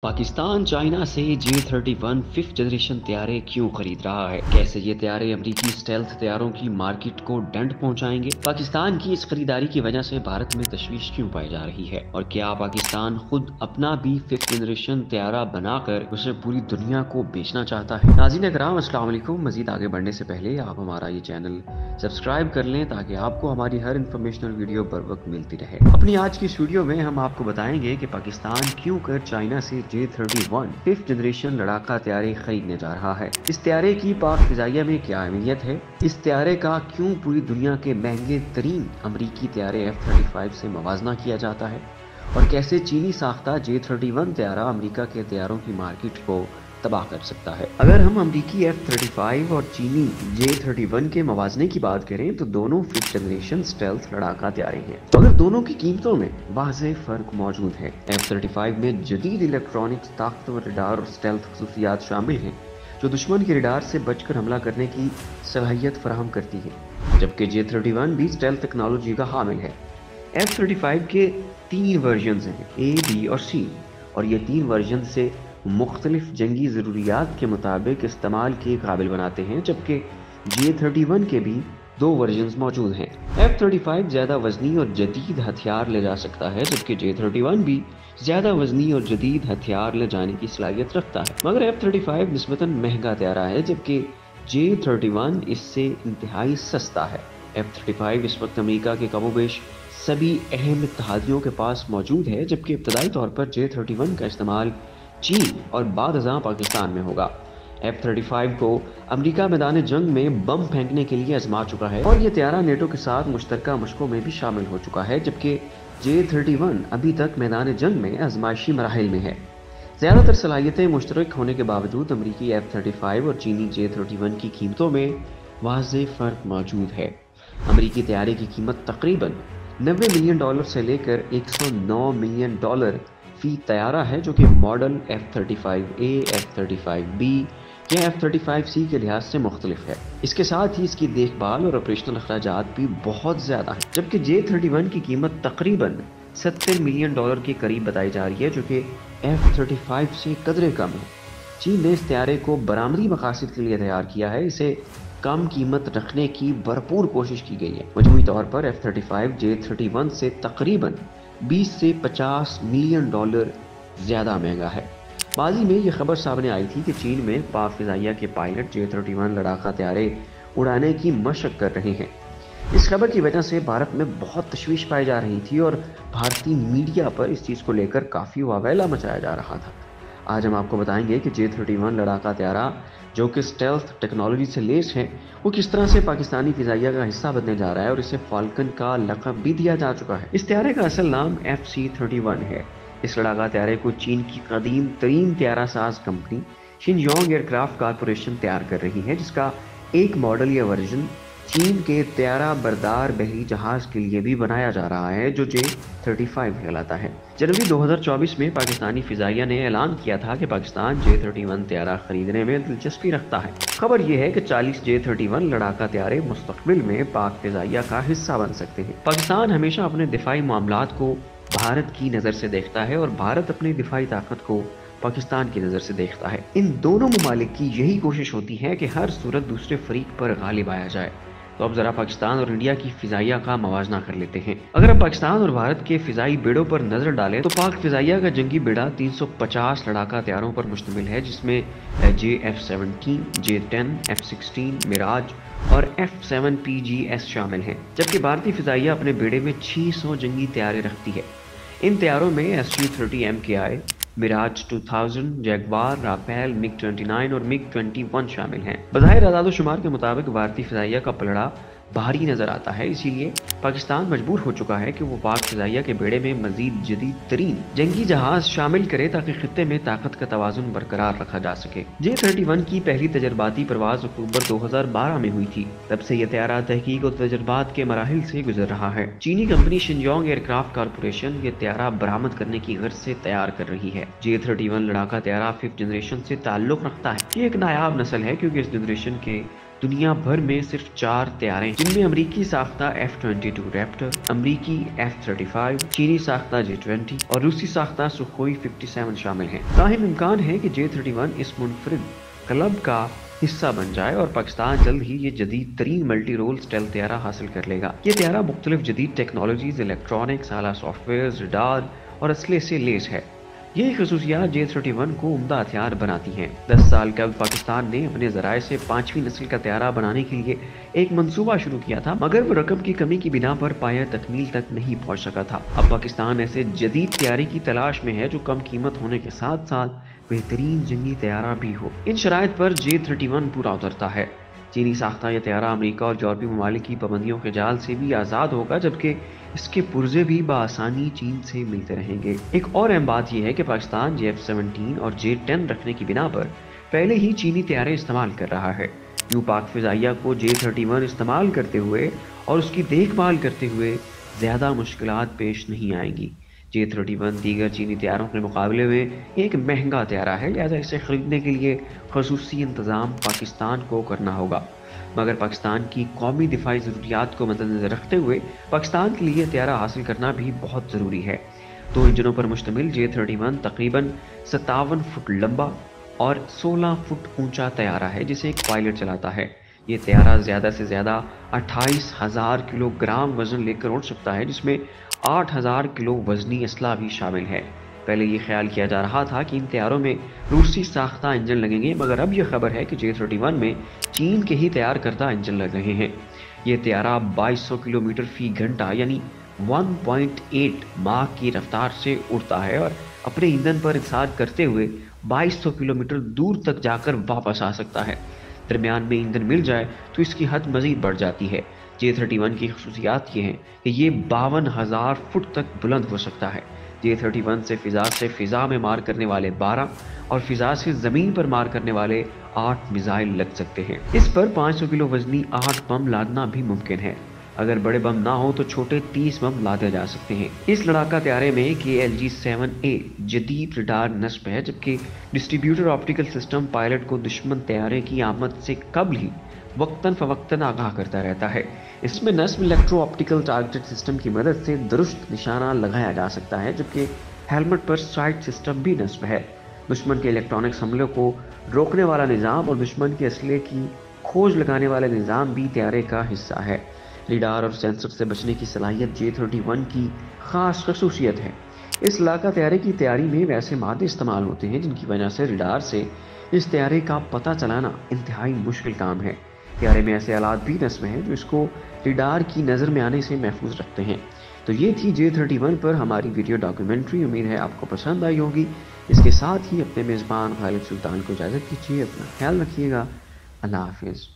Pakistan China से J-31 fifth generation तैयारे क्यों खरीद रहा है? कैसे ये तैयारे अमेरिकी स्टेल्थ तैयारों की मार्केट को डंड पहुंचाएंगे? पाकिस्तान की इस खरीदारी की वजह से भारत में तशवीश क्यों पाई जा रही है? और क्या पाकिस्तान खुद अपना भी फिफ्थ जनरेशन तैयारा बनाकर उसे पूरी दुनिया को बेचना चाहता है? नाज़रीन इकराम, अस्सलाम वालेकुम। मजीद आगे बढ़ने से पहले आप हमारा ये चैनल सब्सक्राइब कर लें ताकि आपको हमारी हर इंफॉर्मेशनल वीडियो बर वक्त मिलती रहे। अपनी आज की इस वीडियो में हम आपको बताएंगे कि पाकिस्तान क्यों कर चाइना से J-31 फिफ्थ जनरेशन लड़ाका तैयारे खरीदने जा रहा है। इस तैयारे की पाक फिजाइया में क्या अहमियत है? इस तैयारे का क्यों पूरी दुनिया के महंगे तरीन अमरीकी तैयारे F-35 से मवाजना किया जाता है? और कैसे चीनी साख्ता J-31 तैयारा अमरीका के तैयारों की मार्केट को तबाह कर सकता है। अगर हम अमरीकी F-35 और चीनी J-31 के मवाजने की बात करें तो दोनों फिफ्थ जनरेशन स्टेल्थ लड़ाका तैयारे हैं, तो अगर दोनों की कीमतों में वाज़ेह फर्क मौजूद है। F-35 में जदीद इलेक्ट्रॉनिक्स, ताकतवर रडार और स्टेल्थ खसूसियात शामिल हैं जो दुश्मन के रडार से बचकर हमला करने की सलाहियत फराहम करती है, जबकि J-31 भी स्टेल्थ टेक्नोलॉजी का हामिल है। F-35 के 3 वर्जन हैं, A, B और C, और ये 3 वर्जन से मुख्तलिफ जंगी ज़रूरियात के मुताबिक इस्तेमाल के काबिल बनाते हैं, जबकि J-31 के भी 2 वर्जन्स मौजूद हैं। F-35 ज़्यादा वजनी और जदीद हथियार ले जा सकता है, जबकि J-31 भी ज़्यादा वजनी और जदीद हथियार ले जाने की सलाहियत रखता है। मगर F-35 निस्बतन महंगा तैयारा है, जबकि J-31 इससे इंतहाई सस्ता है। F-35 इस वक्त अमेरिका के कमोबेश सभी अहम इत्तेहादियों के पास मौजूद है, जबकि इब्तदाई तौर पर J-31 का इस्तेमाल चीन और बाद अज़ां पाकिस्तान में होगा। F-35 को अमेरिका मैदान जंग में बम फेंकने के लिए आजमा चुका है और यह तैयारा नेटो के साथ मुश्तरका मशकों में भी शामिल हो चुका है, जबकि J-31 अभी तक मैदान जंग में आजमाइशी मराहिल में है। ज़्यादातर सलाहियतें मुश्तरक होने के बावजूद अमेरिकी F-35 और चीनी J-31 की कीमतों में वाज़ेह फ़र्क मौजूद है। अमेरिकी तैयारे की कीमत तकरीबन $90 मिलियन से लेकर $109 मिलियन फी तैयारा है, जो कि मॉडल F-35A, F-35B या F-35C के लिहाज से मुख्तलिफ है। इसके साथ ही इसकी देखभाल और ऑपरेशनल अखराजात भी बहुत ज़्यादा है, जबकि J-31 की कीमत तकरीबन $70 मिलियन के करीब बताई जा रही है, जो कि F-35 से कदरे कम है। चीन ने इस तैयारे को बरामदी मकासद के लिए तैयार किया है। इसे कम कीमत रखने की भरपूर कोशिश की गई है। मजमूई तौर पर F-35 J-31 से तकरीबन 20 से $50 मिलियन ज़्यादा महंगा है। माजी में यह खबर सामने आई थी कि चीन में पाक फिजाइया के पायलट J-31 लड़ाका तैयारे उड़ाने की मशक कर रहे हैं। इस खबर की वजह से भारत में बहुत तशवीश पाई जा रही थी और भारतीय मीडिया पर इस चीज़ को लेकर काफ़ी वावेला मचाया जा रहा था। आज हम आपको बताएंगे कि J-31 लड़ाका तैयारा जो कि स्टेल्थ टेक्नोलॉजी से लेस है, वो किस तरह से पाकिस्तानी फिजाइया का हिस्सा बनने जा रहा है और इसे फाल्कन का लक़ब भी दिया जा चुका है। इस तैयारे का असल नाम FC-31 है। इस लड़ाका तैयारे को चीन की कदीम तरीन तैयारा साज कंपनी शिनयोंग एयरक्राफ्ट कारपोरेशन तैयार कर रही है, जिसका एक मॉडल या वर्जन चीन के तैयारा बरदार बहरी जहाज के लिए भी बनाया जा रहा है, जो J-35 कहलाता है। जनवरी 2024 में पाकिस्तानी फिजाइया ने ऐलान किया था कि पाकिस्तान J-31 तैयारा खरीदने में दिलचस्पी रखता है। खबर यह है कि 40 J-31 लड़ाका तैयारे मुस्तकबिल में पाक फिजाइया का हिस्सा बन सकते हैं। पाकिस्तान हमेशा अपने दिफाई मामलात को भारत की नज़र से देखता है और भारत अपनी दिफाई ताकत को पाकिस्तान की नज़र से देखता है। इन दोनों ममालिक की यही कोशिश होती है कि हर सूरत दूसरे फरीक पर गालिब आया जाए। तो अब जरा पाकिस्तान और इंडिया की फिजाइया का मवाजना कर लेते हैं। अगर हम पाकिस्तान और भारत के फिजाई बेड़ों पर नजर डालें तो पाक फिजाइया का जंगी बेड़ा 350 लड़ाका तैयारों पर मुश्तमिल है, जिसमें JF-17, J-10, F-16, मिराज और F-7PGS शामिल हैं, जबकि भारतीय फिजाइया अपने बेड़े में 600 जंगी तैयारे रखती है। इन तैयारों में Su-30 MKI, Miraj 2000, Jaguar, Rafale, MiG-29 और MiG-21 शामिल हैं। बज़ाहिर आदाद-ओ-शुमार के मुताबिक भारतीय फिजाइया का पलड़ा भारी नजर आता है, इसीलिए पाकिस्तान मजबूर हो चुका है कि वो पाक फिजाइया के बेड़े में मजीद जदीद तरीन जंगी जहाज शामिल करे ताकि खित्ते में ताकत का तवाजुन बरकरार रखा जा सके। J-31 की पहली तजर्बाती परवाज अक्टूबर 2012 में हुई थी। तब से यह तैयारा तहकीक और तजर्बात के मराहिल से गुजर रहा है। चीनी कंपनी शिनयोंग एयरक्राफ्ट कारपोरेशन ये तैयारा बरामद करने की गर्ज से तैयार कर रही है। J-31 लड़ाका तैयारा फिफ्थ जनरेशन से ताल्लुक रखता है। ये एक नायाब नस्ल है क्योंकि इस जनरेशन के दुनिया भर में सिर्फ 4 तैयारे हैं, जिनमें अमरीकी साख्ता F-22 रैप्टर, अमरीकी F-35, चीनी साख्ता J-20 और रूसी साख्ता सुखोई 57 शामिल हैं। ताहिम इम्कान है कि J-31 इस मुनफरिद क्लब का हिस्सा बन जाए और पाकिस्तान जल्द ही ये जदीद तरीन मल्टी रोल स्टेल्थ तैयारा हासिल कर लेगा। ये तैयारा मुख्तलिफ जदीद टेक्नोलॉजीज, इलेक्ट्रॉनिक्स, आला सॉफ्टवेयर, रडार और असले से लेस है। ये खसूसियात J-31 को उम्दा हथियार बनाती हैं। 10 साल कबल पाकिस्तान ने अपने ज़राए से 5वीं नस्ल का तैयारा बनाने के लिए एक मंसूबा शुरू किया था, मगर वो रकम की कमी की बिना पर पाया तकमील तक नहीं पहुंच सका था। अब पाकिस्तान ऐसे जदीद तैयारी की तलाश में है जो कम कीमत होने के साथ साथ बेहतरीन जंगी तैयारा भी हो। इन शराइत पर J-31 पूरा उतरता है। चीनी साख्ता यह तैयारा अमेरिका और यूरोपी ममालिक की पाबंदियों के जाल से भी आज़ाद होगा, जबकि इसके पुर्जे भी बआसानी चीन से मिलते रहेंगे। एक और अहम बात यह है कि पाकिस्तान J-17 और J-10 रखने की बिना पर पहले ही चीनी तैयारे इस्तेमाल कर रहा है। यूं पाक फिजाइया को J-31 इस्तेमाल करते हुए और उसकी देखभाल करते हुए ज़्यादा मुश्किलात पेश नहीं आएंगी। J-31 दीगर चीनी तैयारों के मुकाबले में एक महंगा तैयारा है, लिहाजा इसे खरीदने के लिए खसूसी इंतज़ाम पाकिस्तान को करना होगा। मगर पाकिस्तान की कौमी दिफाई ज़रूरियात को मद्देनज़र रखते हुए पाकिस्तान के लिए तैयारा हासिल करना भी बहुत ज़रूरी है। 2 इंजनों पर मुश्तमिल J-31 तकरीबन 57 फुट लंबा और 16 फुट ऊंचा तैयारा है, जिसे एक पायलट चलाता है। ये तैयारा ज़्यादा से ज़्यादा 28,000 किलोग्राम वज़न लेकर उड़ सकता है, जिसमें 8,000 किलो वज़नी असला भी शामिल है। पहले ये ख्याल किया जा रहा था कि इन तैयारों में रूसी साख्ता इंजन लगेंगे, मगर अब यह खबर है कि J-31 में चीन के ही तैयार करदा इंजन लग रहे हैं। ये तैयारा 2200 किलोमीटर फी घंटा यानी 1.8 माह की रफ्तार से उड़ता है और अपने ईंधन पर इंसार करते हुए 2200 किलोमीटर दूर तक जाकर वापस आ सकता है। दरमियान में ईंधन मिल जाए तो इसकी हद मजीद बढ़ जाती है। J-31 की खसूसियात ये हैं कि ये 52,000 फुट तक बुलंद हो सकता है। J-31 से फिजा में मार करने वाले 12 और फिजा से ज़मीन पर मार करने वाले 8 मिसाइल लग सकते हैं। इस पर 500 किलो वजनी 8 बम लादना भी मुमकिन है। अगर बड़े बम ना हो तो छोटे 30 बम लादे जा सकते हैं। इस लड़ाका तैयारे में KLG-7A जदीद रडार नस्ब है, जबकि डिस्ट्रीब्यूटर ऑप्टिकल सिस्टम पायलट को दुश्मन तैयारे की आमद से कबल ही वक्तन फवक्तन आगाह करता रहता है। इसमें नस्ब इलेक्ट्रो ऑप्टिकल टारगेटेड सिस्टम की मदद से दुरुस्त निशाना लगाया जा सकता है, जबकि हेलमेट पर साइट सिस्टम भी नस्ब है। दुश्मन के इलेक्ट्रॉनिक्स हमलों को रोकने वाला निज़ाम और दुश्मन के असले की खोज लगाने वाला निज़ाम भी तैयारे का हिस्सा है। लिडार और सेंसर से बचने की सलाहियत J-31 की खास खसूसियत है। इस इलाका तैयारे की तैयारी में वैसे मादे इस्तेमाल होते हैं जिनकी वजह से रिडार से इस तैयारे का पता चलाना इंतहाई मुश्किल काम है। तैयारे में ऐसे आलात भी नस्ब हैं जो इसको रिडार की नज़र में आने से महफूज रखते हैं। तो ये थी J-31 पर हमारी वीडियो डॉक्यूमेंट्री। उम्मीद है आपको पसंद आई होगी। इसके साथ ही अपने मेज़बान गालिब सुल्तान को इजाज़त दीजिए। अपना ख्याल रखिएगा। अल्लाह हाफिज़।